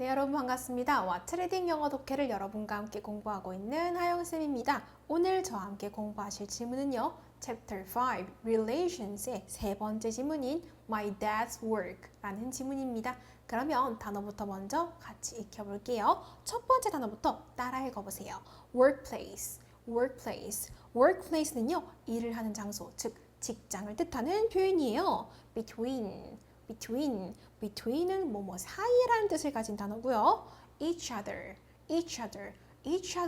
네, 여러분 반갑습니다. 트레딩 영어 독해를 여러분과 함께 공부하고 있는 하영쌤입니다. 오늘 저와 함께 공부하실 질문은요. Chapter 5, Relations의 세 번째 지문인 My Dad's Work 라는 지문입니다. 그러면 단어부터 먼저 같이 익혀볼게요. 첫 번째 단어부터 따라 읽어보세요. Workplace, workplace. workplace는요. 일을 하는 장소, 즉 직장을 뜻하는 표현이에요. between은 뭐뭐 사이라는 뜻을 가진 단어고요. each other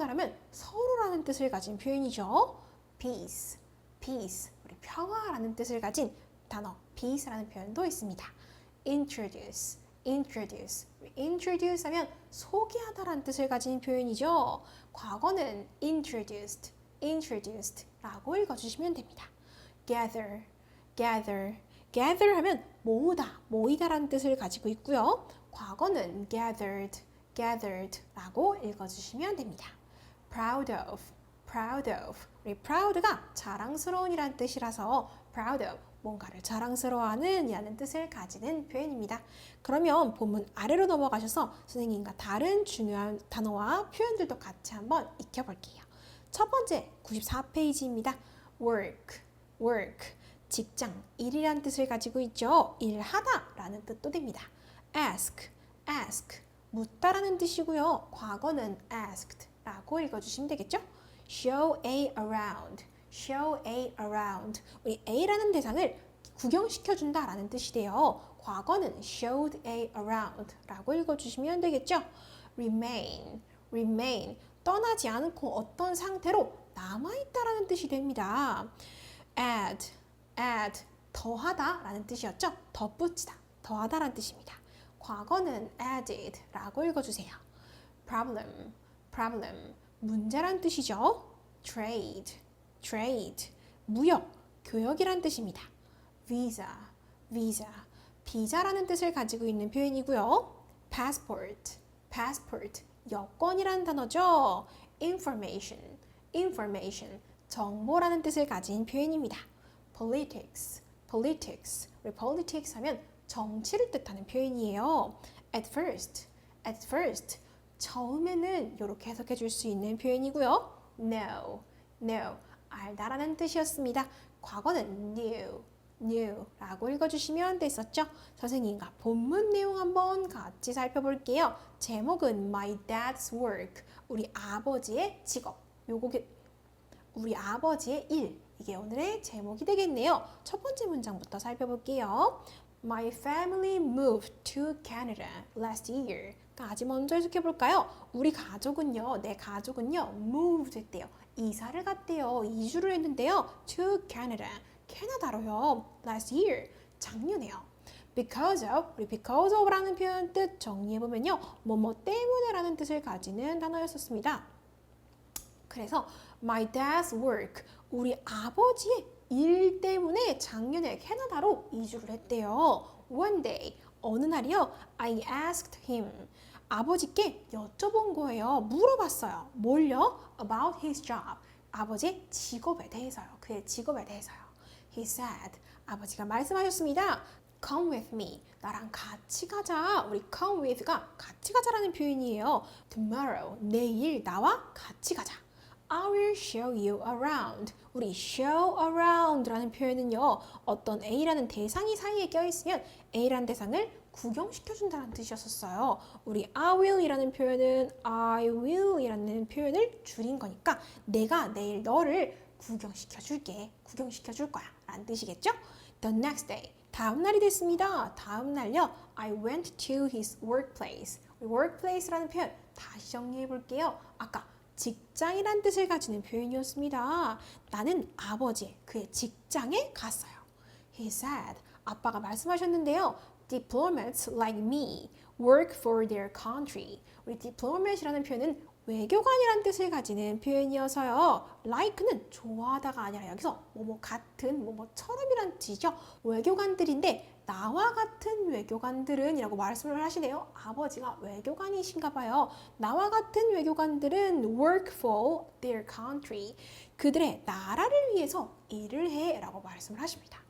하면 서로라는 뜻을 가진 표현이죠. peace, 우리 평화라는 뜻을 가진 단어 peace라는 표현도 있습니다. introduce 하면 소개하다라는 뜻을 가진 표현이죠. 과거는 introduced라고 읽어주시면 됩니다. gather 하면 모이다라는 뜻을 가지고 있고요. 과거는 gathered라고 읽어주시면 됩니다. proud of. 우리 proud가 자랑스러운이라는 뜻이라서 proud of, 뭔가를 자랑스러워하는 이라는 뜻을 가지는 표현입니다. 그러면 본문 아래로 넘어가셔서 선생님과 다른 중요한 단어와 표현들도 같이 한번 익혀볼게요. 첫 번째 94페이지입니다. work. 직장, 일이라는 뜻을 가지고 있죠. 일하다 라는 뜻도 됩니다. ask, 묻다라는 뜻이고요. 과거는 asked 라고 읽어주시면 되겠죠. show A around. 우리 A라는 대상을 구경시켜준다 라는 뜻이 돼요. 과거는 showed A around 라고 읽어주시면 되겠죠. remain. 떠나지 않고 어떤 상태로 남아있다라는 뜻이 됩니다. add, 더하다 라는 뜻이었죠. 덧붙이다, 더하다라는 뜻입니다. 과거는 added 라고 읽어주세요. problem, 문제란 뜻이죠. trade, 무역, 교역이란 뜻입니다. visa, 비자라는 뜻을 가지고 있는 표현이고요. passport, 여권이라는 단어죠. information, 정보라는 뜻을 가진 표현입니다. politics 하면 정치를 뜻하는 표현이에요. at first, 처음에는 이렇게 해석해 줄 수 있는 표현이고요. no, 알다라는 뜻이었습니다. 과거는 knew 라고 읽어주시면 됐었죠. 선생님과 본문 내용 한번 같이 살펴볼게요. 제목은 My Dad's Work, 우리 아버지의 직업, 우리 아버지의 일, 이게 오늘의 제목이 되겠네요. 첫 번째 문장부터 살펴볼게요. My family moved to Canada last year. 까지 먼저 해석해볼까요? 내 가족은요, moved 했대요. 이사를 갔대요. 이주를 했는데요. to Canada, 캐나다로요. last year, 작년에요. because of라는 표현 뜻 정리해보면요. 뭐뭐 때문에라는 뜻을 가지는 단어였었습니다. 그래서 my dad's work, 우리 아버지의 일 때문에 작년에 캐나다로 이주를 했대요. One day, 어느 날이요. I asked him, 아버지께 여쭤본 거예요. 물어봤어요. 뭘요? About his job, 아버지의 직업에 대해서요. 그의 직업에 대해서요. He said, 아버지가 말씀하셨습니다. Come with me, 나랑 같이 가자. 우리 come with가 같이 가자라는 표현이에요. Tomorrow, 내일 나와 같이 가자. I will show you around. 우리 show around라는 표현은요. 어떤 A라는 대상이 사이에 껴있으면 A라는 대상을 구경시켜준다는 뜻이었어요. 우리 I will이라는 표현은 I will이라는 표현을 줄인 거니까 내가 내일 너를 구경시켜줄 거야 라는 뜻이겠죠? The next day, 다음 날이 됐습니다. 다음 날요. I went to his workplace. workplace라는 표현 다시 정리해 볼게요. 아까 직장이란 뜻을 가지는 표현이었습니다. 나는 그의 직장에 갔어요. He said, 아빠가 말씀하셨는데요. Diplomats like me work for their country. 우리 diplomat이라는 표현은 외교관이란 뜻을 가지는 표현이어서요. like는 좋아하다가 아니라 여기서 뭐뭐 같은, 뭐뭐처럼이란 뜻이죠. 외교관들인데 나와 같은 외교관들은 이라고 말씀을 하시네요. 아버지가 외교관이신가 봐요. 나와 같은 외교관들은 work for their country. 그들의 나라를 위해서 일을 해 라고 말씀을 하십니다.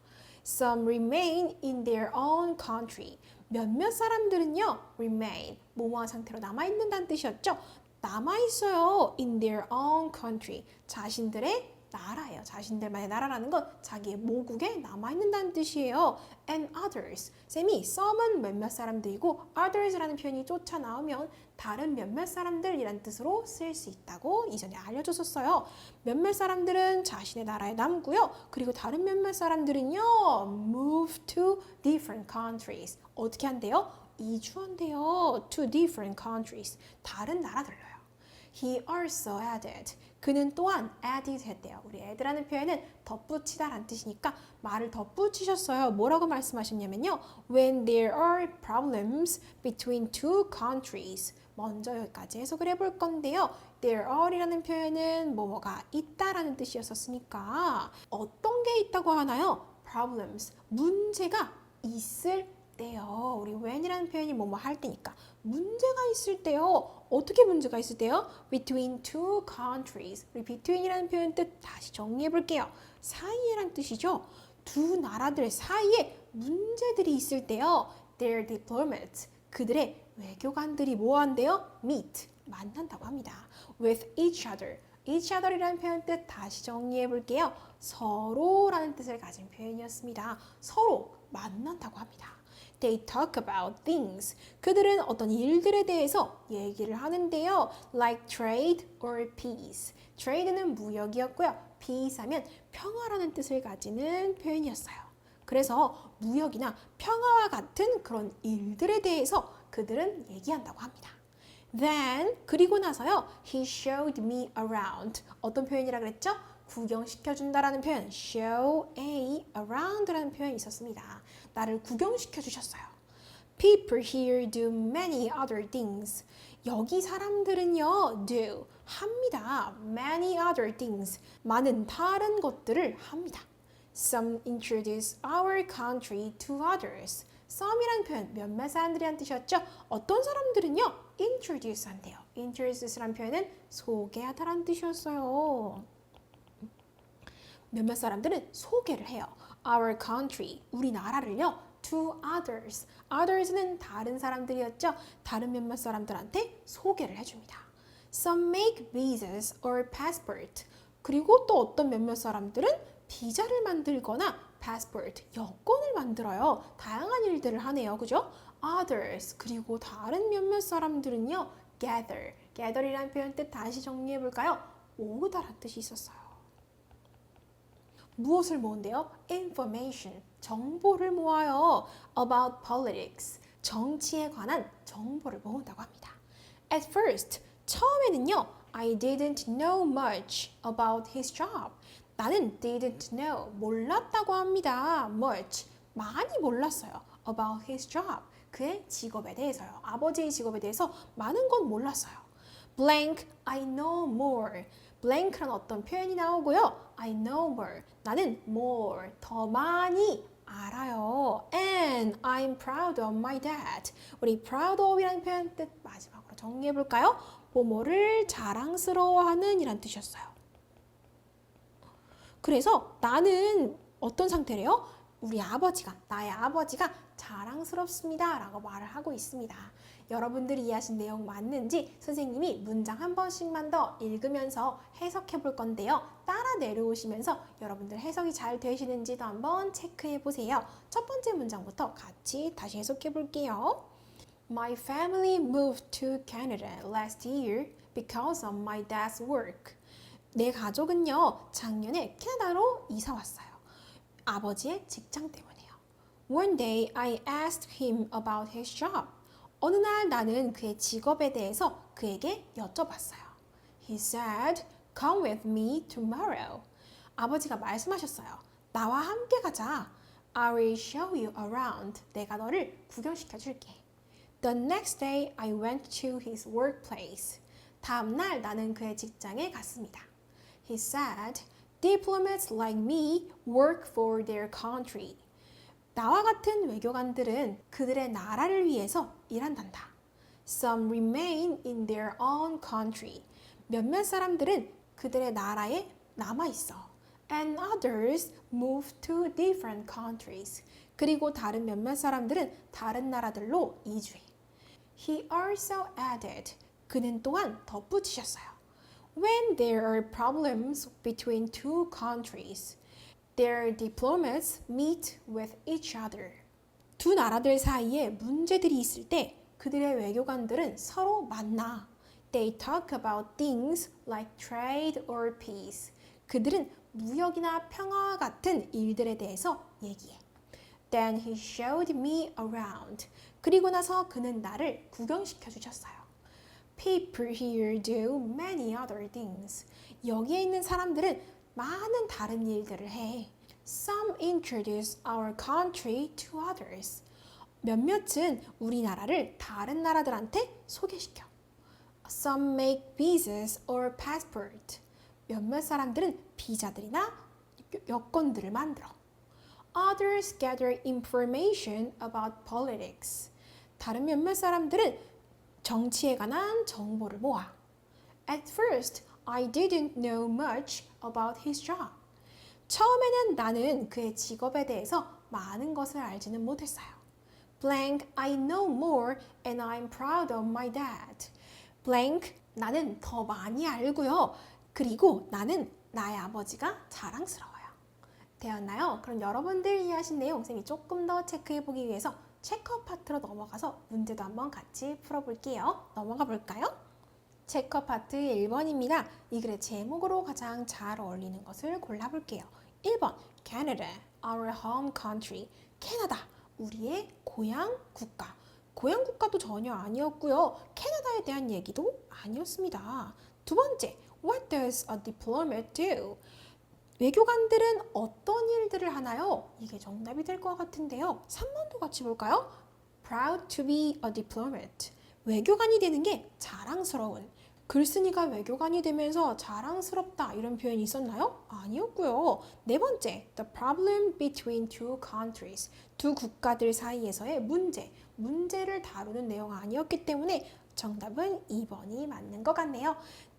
Some remain in their own country. 몇몇 사람들은요, remain, 뭐뭐한 상태로 남아있는다는 뜻이었죠. 남아있어요. in their own country. 자신들의 나라예요. 자신들만의 나라라는 건 자기의 모국에 남아있는다는 뜻이에요. And others. 쌤이 some은 몇몇 사람들이고 others라는 표현이 쫓아 나오면 다른 몇몇 사람들이란 뜻으로 쓸 수 있다고 이전에 알려줬었어요. 몇몇 사람들은 자신의 나라에 남고요. 그리고 다른 몇몇 사람들은요, move to different countries. 어떻게 한대요? 이주한대요. to different countries. 다른 나라들로요. He also added. 그는 또한 added 했대요. 우리 add라는 표현은 덧붙이다라는 뜻이니까 말을 덧붙이셨어요. 뭐라고 말씀하셨냐면요. When there are problems between two countries. 먼저 여기까지 해석을 해볼 건데요. There are이라는 표현은 뭐뭐가 있다라는 뜻이었으니까 어떤 게 있다고 하나요? Problems. 문제가 있을 때요. 우리 when이라는 표현이 뭐뭐 할 때니까 문제가 있을 때요. 어떻게 문제가 있을 때요? Between two countries. 우리 between이라는 표현 뜻 다시 정리해 볼게요. 사이에란 뜻이죠. 두 나라들 사이에 문제들이 있을 때요. Their diplomats. 그들의 외교관들이 뭐 한대요? Meet. 만난다고 합니다. With each other. each other이라는 표현 뜻 다시 정리해 볼게요. 서로라는 뜻을 가진 표현이었습니다. 서로 만난다고 합니다. They talk about things. 그들은 어떤 일들에 대해서 얘기를 하는데요. Like trade or peace. trade는 무역이었고요. peace 하면 평화라는 뜻을 가지는 표현이었어요. 그래서 무역이나 평화와 같은 그런 일들에 대해서 그들은 얘기한다고 합니다. Then, 그리고 나서요. He showed me around. 어떤 표현이라 그랬죠? 구경시켜준다라는 표현, show a around라는 표현이 있었습니다. 나를 구경시켜 주셨어요. People here do many other things. 여기 사람들은요, do, 합니다. Many other things. 많은 다른 것들을 합니다. Some introduce our country to others. some이라는 표현, 몇몇 사람들이란 뜻이었죠? 어떤 사람들은요, introduce 한대요. introduce라는 표현은 소개하다라는 뜻이었어요. 몇몇 사람들은 소개를 해요. Our country, 우리나라를요. To others. others는 다른 사람들이었죠. 다른 몇몇 사람들한테 소개를 해줍니다. Some make visas or passport. 그리고 또 어떤 몇몇 사람들은 비자를 만들거나 passport, 여권을 만들어요. 다양한 일들을 하네요. 그죠? Others. 그리고 다른 몇몇 사람들은요. Gather. gather이라는 표현 뜻 다시 정리해 볼까요? 모으다라는 뜻이 있었어요. 무엇을 모은대요? Information, 정보를 모아요. About politics, 정치에 관한 정보를 모은다고 합니다. At first, 처음에는요. I didn't know much about his job. 나는 didn't know, 몰랐다고 합니다. Much, 많이 몰랐어요. About his job, 그의 직업에 대해서요. 아버지의 직업에 대해서 많은 건 몰랐어요. Blank, I know more. blank란 어떤 표현이 나오고요. I know more. 나는 more, 더 많이 알아요. And I'm proud of my dad. 우리 proud of이라는 표현 뜻 마지막으로 정리해 볼까요? 뭐뭐를 자랑스러워하는 이란 뜻이었어요. 그래서 나는 어떤 상태래요? 우리 아버지가, 나의 아버지가 자랑스럽습니다 라고 말을 하고 있습니다. 여러분들이 이해하신 내용 맞는지 선생님이 문장 한 번씩만 더 읽으면서 해석해 볼 건데요. 따라 내려오시면서 여러분들 해석이 잘 되시는지도 한번 체크해 보세요. 첫 번째 문장부터 같이 다시 해석해 볼게요. My family moved to Canada last year because of my dad's work. 내 가족은요, 작년에 캐나다로 이사 왔어요. 아버지의 직장 때문에요. One day I asked him about his job. 어느 날 나는 그의 직업에 대해서 그에게 여쭤봤어요. He said, come with me tomorrow. 아버지가 말씀하셨어요. 나와 함께 가자. I will show you around. 내가 너를 구경시켜 줄게. The next day I went to his workplace. 다음 날 나는 그의 직장에 갔습니다. He said, diplomats like me work for their country. 나와 같은 외교관들은 그들의 나라를 위해서 일한단다. Some remain in their own country. 몇몇 사람들은 그들의 나라에 남아 있어. And others move to different countries. 그리고 다른 몇몇 사람들은 다른 나라들로 이주해. He also added. 그는 또한 덧붙이셨어요. When there are problems between two countries, their diplomats meet with each other. 두 나라들 사이에 문제들이 있을 때 그들의 외교관들은 서로 만나. They talk about things like trade or peace. 그들은 무역이나 평화와 같은 일들에 대해서 얘기해. Then he showed me around. 그리고 나서 그는 나를 구경시켜 주셨어요. People here do many other things. 여기에 있는 사람들은 많은 다른 일들을 해. Some introduce our country to others. 몇몇은 우리나라를 다른 나라들한테 소개시켜. Some make visas or passport. 몇몇 사람들은 비자들이나 여권들을 만들어. Others gather information about politics. 다른 몇몇 사람들은 정치에 관한 정보를 모아. At first, I didn't know much about his job. 처음에는 나는 그의 직업에 대해서 많은 것을 알지는 못했어요. Blank, I know more and I'm proud of my dad. Blank, 나는 더 많이 알고요. 그리고 나는 나의 아버지가 자랑스러워요. 되었나요? 그럼 여러분들 이해하신 내용 쌤이 조금 더 체크해보기 위해서 체크업 파트로 넘어가서 문제도 한번 같이 풀어볼게요. 넘어가 볼까요? 체크업 파트 1번입니다. 이 글의 제목으로 가장 잘 어울리는 것을 골라볼게요. 1번 Canada, our home country. 캐나다, 우리의 고향 국가. 고향 국가도 전혀 아니었고요. 캐나다에 대한 얘기도 아니었습니다. 두 번째, What does a diplomat do? 외교관들은 어떤 일들을 하나요? 이게 정답이 될 것 같은데요. 3번도 같이 볼까요? Proud to be a diplomat. 외교관이 되는 게 자랑스러운. 글쓴이가 외교관이 되면서 자랑스럽다 이런 표현이 있었나요? 아니었고요. 네 번째, the problem between two countries. 두 국가들 사이에서의 문제를 다루는 내용 아니었기 때문에 정답은 2번이 맞는 것 같네요.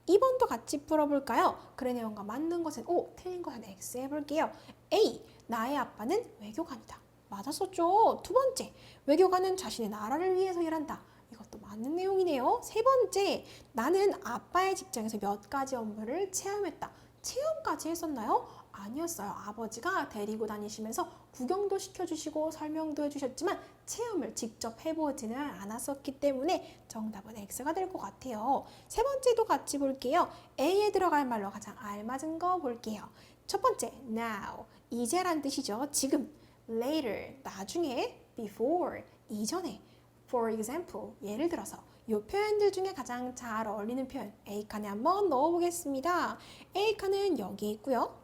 2번도 같이 풀어볼까요? 글의 내용과 맞는 것은 O, 틀린 것은 X 해볼게요. A, 나의 아빠는 외교관이다. 맞았었죠? 두 번째, 외교관은 자신의 나라를 위해서 일한다. 이것도 맞는 내용이네요. 세 번째, 나는 아빠의 직장에서 몇 가지 업무를 체험했다. 체험까지 했었나요? 아니었어요. 아버지가 데리고 다니시면서 구경도 시켜주시고 설명도 해주셨지만 체험을 직접 해보지는 않았었기 때문에 정답은 X가 될 것 같아요. 세 번째도 같이 볼게요. A에 들어갈 말로 가장 알맞은 거 볼게요. 첫 번째, now, 이제란 뜻이죠. 지금. later, 나중에. before, 이전에. for example, 예를 들어서 이 표현들 중에 가장 잘 어울리는 표현 A칸에 한번 넣어보겠습니다. A칸은 여기 있고요.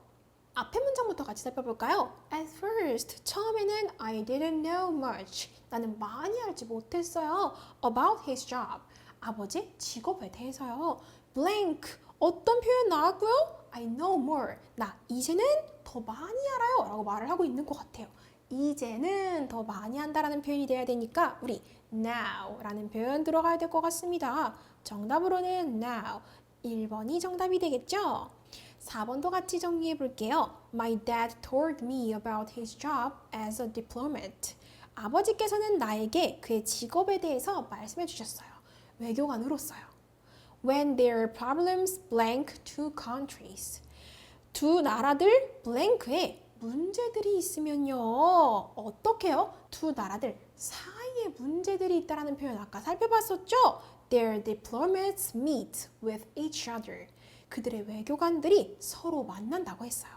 앞에 문장부터 같이 살펴볼까요? At first, 처음에는 I didn't know much. 나는 많이 알지 못했어요. About his job. 아버지 직업에 대해서요. Blank. 어떤 표현 나왔고요? I know more. 나 이제는 더 많이 알아요. 라고 말을 하고 있는 것 같아요. 이제는 더 많이 한다라는 표현이 돼야 되니까 우리 now 라는 표현 들어가야 될 것 같습니다. 정답으로는 now. 1번이 정답이 되겠죠? 4번도 같이 정리해 볼게요. My dad told me about his job as a diplomat. 아버지께서는 나에게 그의 직업에 대해서 말씀해 주셨어요. 외교관으로서요. When there are problems blank two countries. 두 나라들 blank에 문제들이 있으면요. 어떻게요? 두 나라들 사이에 문제들이 있다라는 표현 아까 살펴봤었죠? Their diplomats meet with each other. 그들의 외교관들이 서로 만난다고 했어요.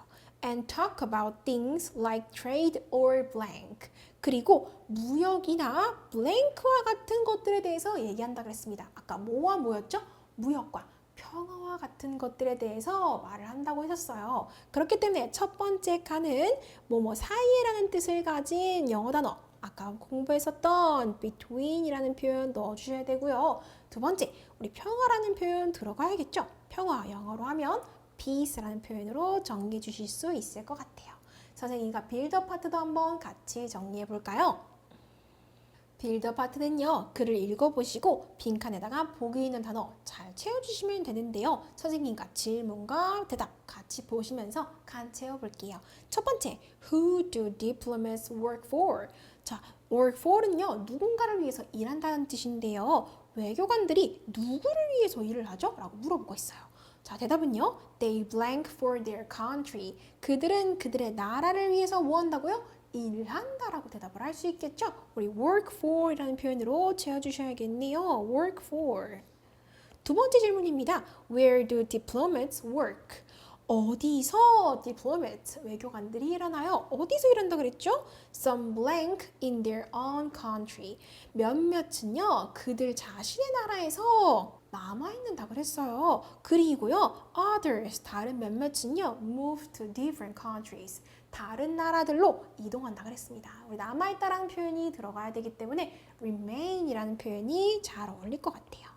And talk about things like trade or blank. 그리고 무역이나 blank와 같은 것들에 대해서 얘기한다고 했습니다. 아까 뭐와 뭐였죠? 무역과 평화와 같은 것들에 대해서 말을 한다고 했었어요. 그렇기 때문에 첫 번째 칸은 뭐뭐 사이에라는 뜻을 가진 영어 단어 아까 공부했었던 between이라는 표현 넣어주셔야 되고요. 두 번째, 우리 평화라는 표현 들어가야겠죠? 평화 영어로 하면 peace라는 표현으로 정리해 주실 수 있을 것 같아요. 선생님과 빌드업 파트도 한번 같이 정리해 볼까요? 빌더 파트는요, 글을 읽어보시고 빈칸에다가 보기 있는 단어 잘 채워주시면 되는데요. 선생님과 질문과 대답 같이 보시면서 간 채워볼게요. 첫 번째, Who do diplomats work for? 자, work for는요, 누군가를 위해서 일한다는 뜻인데요. 외교관들이 누구를 위해서 일을 하죠? 라고 물어보고 있어요. 자, 대답은요, They blank for their country. 그들은 그들의 나라를 위해서 뭐 한다고요? 일한다라고 대답을 할 수 있겠죠? 우리 work for 이라는 표현으로 채워주셔야겠네요. work for. 두 번째 질문입니다. Where do diplomats work? 어디서 diplomats, 외교관들이 일하나요? 어디서 일한다 그랬죠? Some blank in their own country. 몇몇은요, 그들 자신의 나라에서 남아있는다 그랬어요. 그리고요, others, 다른 몇몇은요, move to different countries. 다른 나라들로 이동한다 그랬습니다. 우리 남아있다라는 표현이 들어가야 되기 때문에 remain이라는 표현이 잘 어울릴 것 같아요.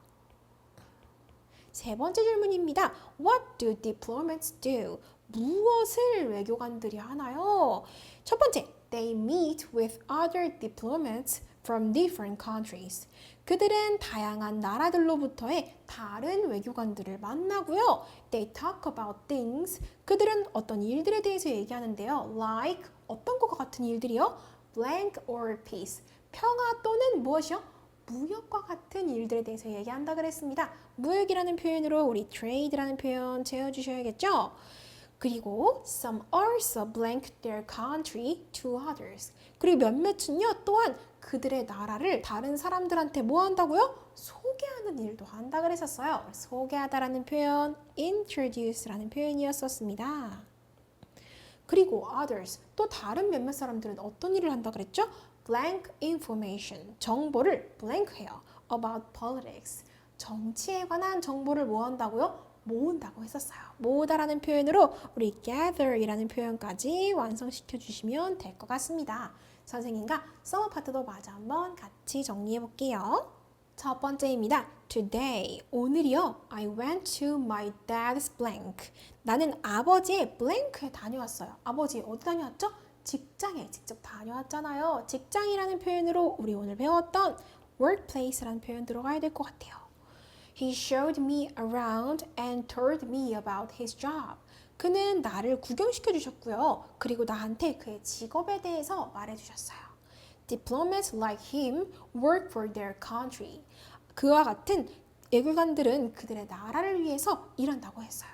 세 번째 질문입니다. What do diplomats do? 무엇을 외교관들이 하나요? 첫 번째, they meet with other diplomats from different countries. 그들은 다양한 나라들로부터의 다른 외교관들을 만나고요. They talk about things. 그들은 어떤 일들에 대해서 얘기하는데요. Like 어떤 것과 같은 일들이요? Blank or peace. 평화 또는 무엇이요? 무역과 같은 일들에 대해서 얘기한다 그랬습니다. 무역이라는 표현으로 우리 trade라는 표현 채워주셔야겠죠? 그리고 some also blank their country to others. 그리고 몇몇은요 또한 그들의 나라를 다른 사람들한테 뭐 한다고요? 소개하는 일도 한다 그랬었어요. 소개하다라는 표현 introduce라는 표현이었었습니다. 그리고 others, 또 다른 몇몇 사람들은 어떤 일을 한다 그랬죠? blank information, 정보를 blank 해요. about politics, 정치에 관한 정보를 뭐 한다고요? 모은다고 했었어요. 모으다라는 표현으로 우리 gather이라는 표현까지 완성시켜 주시면 될 것 같습니다. 선생님과 서머 파트도 마저 한번 같이 정리해 볼게요. 첫 번째입니다. Today, 오늘이요. I went to my dad's blank. 나는 아버지의 blank에 다녀왔어요. 아버지 어디 다녀왔죠? 직장에 직접 다녀왔잖아요. 직장이라는 표현으로 우리 오늘 배웠던 workplace라는 표현 들어가야 될 것 같아요. He showed me around and told me about his job. 그는 나를 구경시켜 주셨고요. 그리고 나한테 그의 직업에 대해서 말해 주셨어요. Diplomats like him work for their country. 그와 같은 외교관들은 그들의 나라를 위해서 일한다고 했어요.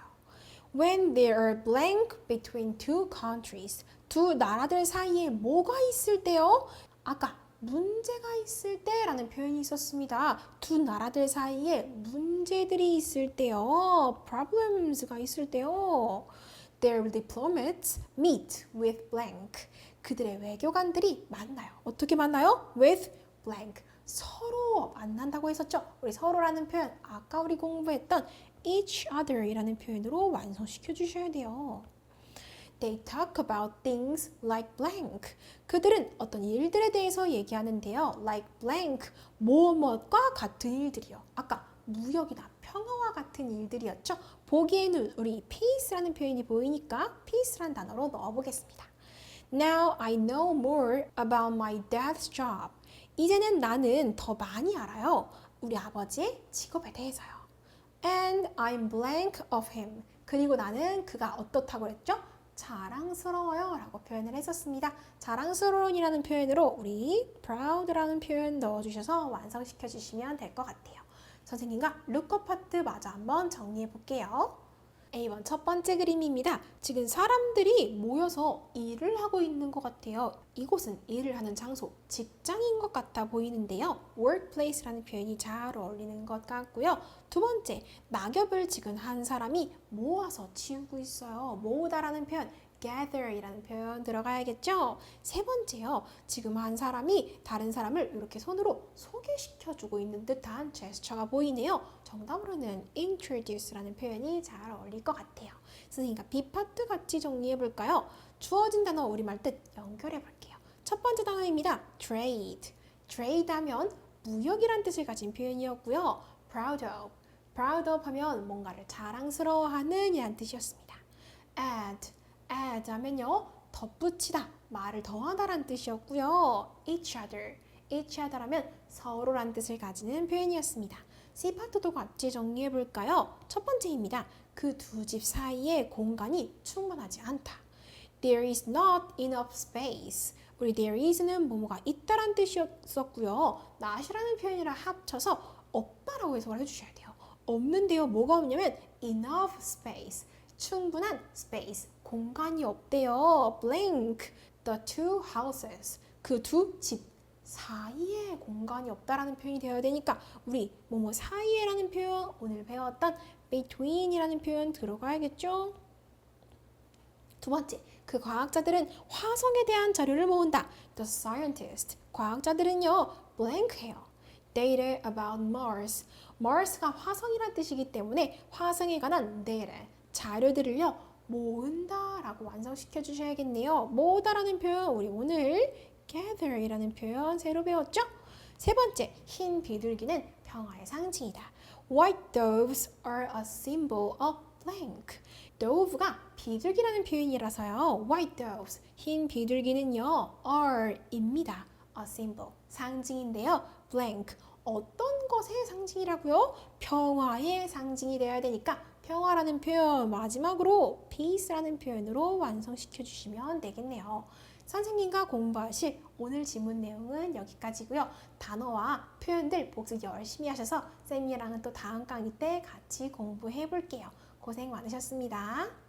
When there are blank between two countries. 두 나라들 사이에 뭐가 있을 때요? 아까 문제가 있을 때라는 표현이 있었습니다. 두 나라들 사이에 문제들이 있을 때요. problems가 있을 때요. Their diplomats meet with blank. 그들의 외교관들이 만나요. 어떻게 만나요? with blank. 서로 만난다고 했었죠. 우리 서로라는 표현 아까 우리 공부했던 each other이라는 표현으로 완성시켜 주셔야 돼요. They talk about things like blank. 그들은 어떤 일들에 대해서 얘기하는데요. like blank, 뭐뭐과 같은 일들이요. 아까 무역이나 평화와 같은 일들이었죠. 보기에는 우리 peace라는 표현이 보이니까 peace라는 단어로 넣어보겠습니다. Now I know more about my dad's job. 이제는 나는 더 많이 알아요. 우리 아버지의 직업에 대해서요. And I'm blank of him. 그리고 나는 그가 어떻다고 그랬죠? 자랑스러워요 라고 표현을 했었습니다. 자랑스러운이라는 표현으로 우리 proud라는 표현 넣어주셔서 완성시켜 주시면 될 것 같아요. 선생님과 룩업 파트 마저 한번 정리해 볼게요. A번 첫 번째 그림입니다. 지금 사람들이 모여서 일을 하고 있는 것 같아요. 이곳은 일을 하는 장소, 직장인 것 같아 보이는데요. workplace라는 표현이 잘 어울리는 것 같고요. 두 번째, 낙엽을 지금 한 사람이 모아서 치우고 있어요. 모으다라는 표현, gather이라는 표현 들어가야겠죠? 세 번째요. 지금 한 사람이 다른 사람을 이렇게 손으로 소개시켜주고 있는 듯한 제스처가 보이네요. 정답으로는 introduce라는 표현이 잘 어울릴 것 같아요. 선생님과 B파트 같이 정리해 볼까요? 주어진 단어 우리말 뜻 연결해 볼게요. 첫 번째 단어입니다. trade. trade 하면 무역이란 뜻을 가진 표현이었고요. proud of. proud of 하면 뭔가를 자랑스러워하는 이란 뜻이었습니다. add 하면요. 덧붙이다, 말을 더하다라는 뜻이었고요. each other. each other라면 서로란 뜻을 가지는 표현이었습니다. C파트도 같이 정리해 볼까요? 첫 번째입니다. 그 두 집 사이에 공간이 충분하지 않다. There is not enough space. 우리 there is는 뭐뭐가 있다란 뜻이었었고요. not이라는 표현이랑 합쳐서 없다라고 해석을 해주셔야 돼요. 없는데요. 뭐가 없냐면 enough space. 충분한 space. 공간이 없대요. blank. The two houses. 그 두 집 사이에 공간이 없다라는 표현이 되어야 되니까 우리 뭐뭐 사이에라는 표현 오늘 배웠던 between이라는 표현 들어가야겠죠? 두 번째, 그 과학자들은 화성에 대한 자료를 모은다. The scientist. 과학자들은요, blank해요. Data about Mars. Mars가 화성이란 뜻이기 때문에 화성에 관한 data, 자료들을요, 모은다라고 완성시켜 주셔야겠네요. 모으다라는 표현 우리 오늘 gather이라는 표현 새로 배웠죠? 세 번째, 흰 비둘기는 평화의 상징이다. White doves are a symbol of blank. dove가 비둘기라는 표현이라서요. White doves, 흰 비둘기는요. are입니다. a symbol, 상징인데요. blank, 어떤 것의 상징이라고요? 평화의 상징이 되어야 되니까 평화라는 표현 마지막으로 peace라는 표현으로 완성시켜 주시면 되겠네요. 선생님과 공부하실 오늘 지문 내용은 여기까지고요. 단어와 표현들 복습 열심히 하셔서 쌤이랑은 또 다음 강의 때 같이 공부해 볼게요. 고생 많으셨습니다.